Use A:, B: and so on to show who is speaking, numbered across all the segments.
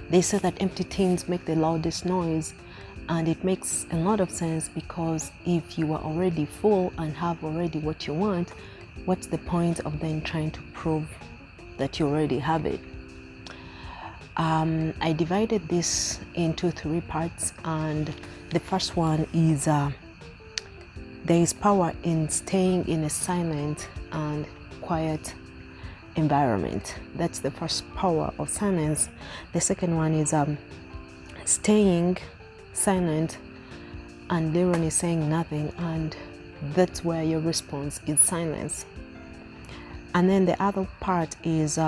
A: They say that empty things make the loudest noise, and it makes a lot of sense, because if you are already full and have already what you want, what's the point of then trying to prove that you already have it? I divided this into 3 parts, and the first one is there is power in staying in a silent and quiet environment. That's the first power of silence. The second one is staying silent and literally saying nothing, and that's where your response is silence. And then the other part is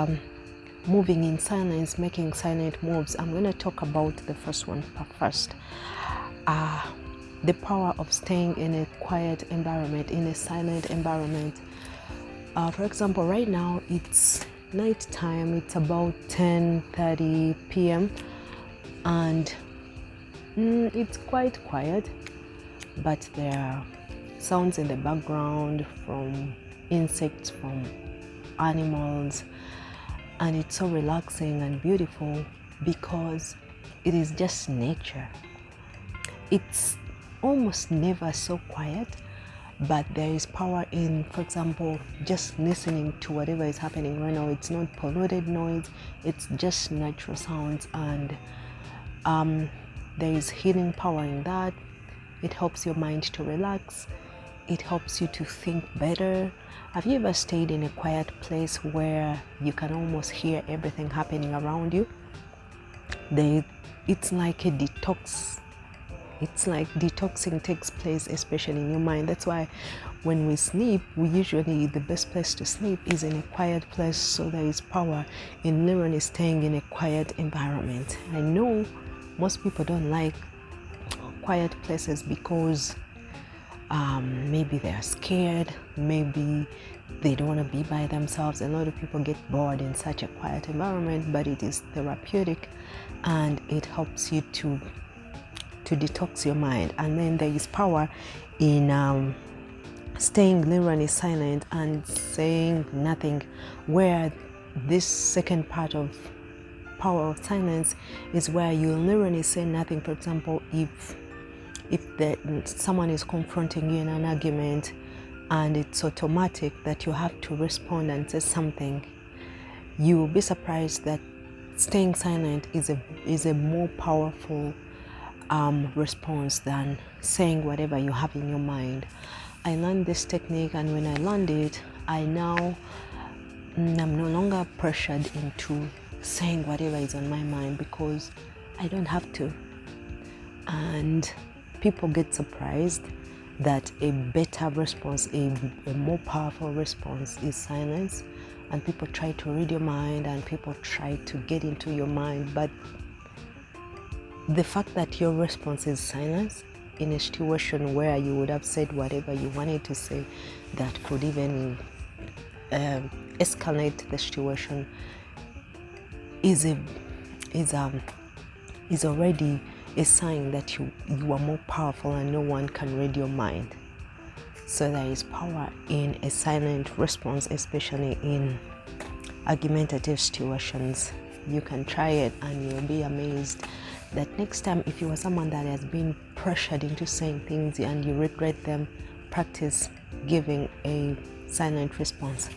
A: moving in silence, making silent moves. I'm going to talk about the first one first. The power of staying in a quiet environment, in a silent environment. For example, right now it's night time. It's about 10:30 p.m. and it's quite quiet, but there are sounds in the background from insects, from animals, and it's so relaxing and beautiful because it is just nature. It's almost never so quiet, but there is power in, for example, just listening to whatever is happening right now. It's not polluted noise, it's just natural sounds, and there is healing power in that. It helps your mind to relax. It helps you to think better. Have you ever stayed in a quiet place where you can almost hear everything happening around you? It's like a detox. It's like detoxing takes place, especially in your mind. That's why when we sleep, the best place to sleep is in a quiet place. So there is power in literally staying in a quiet environment. I know most people don't like quiet places because maybe they're scared, maybe they don't want to be by themselves. A lot of people get bored in such a quiet environment, but it is therapeutic and it helps you to detox your mind. And then there is power in staying literally silent and saying nothing, where this second part of power of silence is where you literally say nothing. For example, if someone is confronting you in an argument and it's automatic that you have to respond and say something, you will be surprised that staying silent is a more powerful response than saying whatever you have in your mind. I learned this technique, and when I learned it, I'm no longer pressured into saying whatever is on my mind, because I don't have to. And people get surprised that a better response, a more powerful response, is silence. And people try to read your mind and people try to get into your mind, but the fact that your response is silence in a situation where you would have said whatever you wanted to say that could even escalate the situation is already a sign that you are more powerful and no one can read your mind. So there is power in a silent response, especially in argumentative situations. You can try it and you'll be amazed that next time, if you are someone that has been pressured into saying things and you regret them, practice giving a silent response.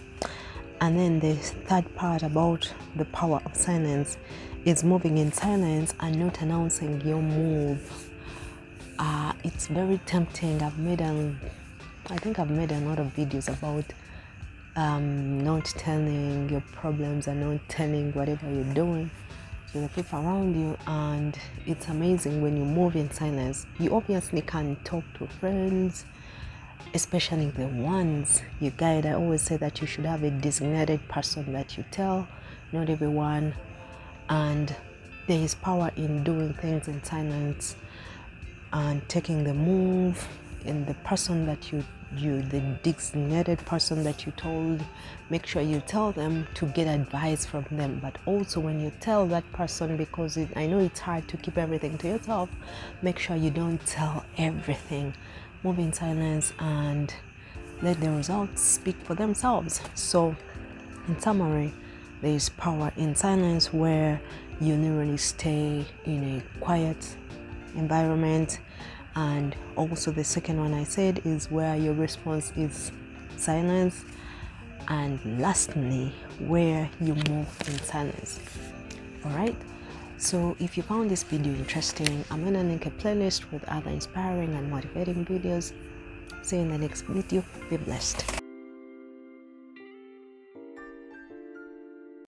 A: And then the third part about the power of silence is moving in silence and not announcing your move. It's very tempting. I think I've made a lot of videos about not telling your problems and not telling whatever you're doing to the people around you. And it's amazing when you move in silence. You obviously can talk to friends, especially the ones you guide. I always say that you should have a designated person that you tell, not everyone. And there is power in doing things in silence and taking the move. And the person that the designated person that you told, make sure you tell them to get advice from them. But also when you tell that person, because I know it's hard to keep everything to yourself, make sure you don't tell everything. Move in silence and let the results speak for themselves. So in summary, there is power in silence, where your neurons stay in a quiet environment. And also the second one I said is where your response is silence. And lastly, where you move in silence. All right, so if you found this video interesting, I'm gonna link a playlist with other inspiring and motivating videos. See you in the next video. Be blessed.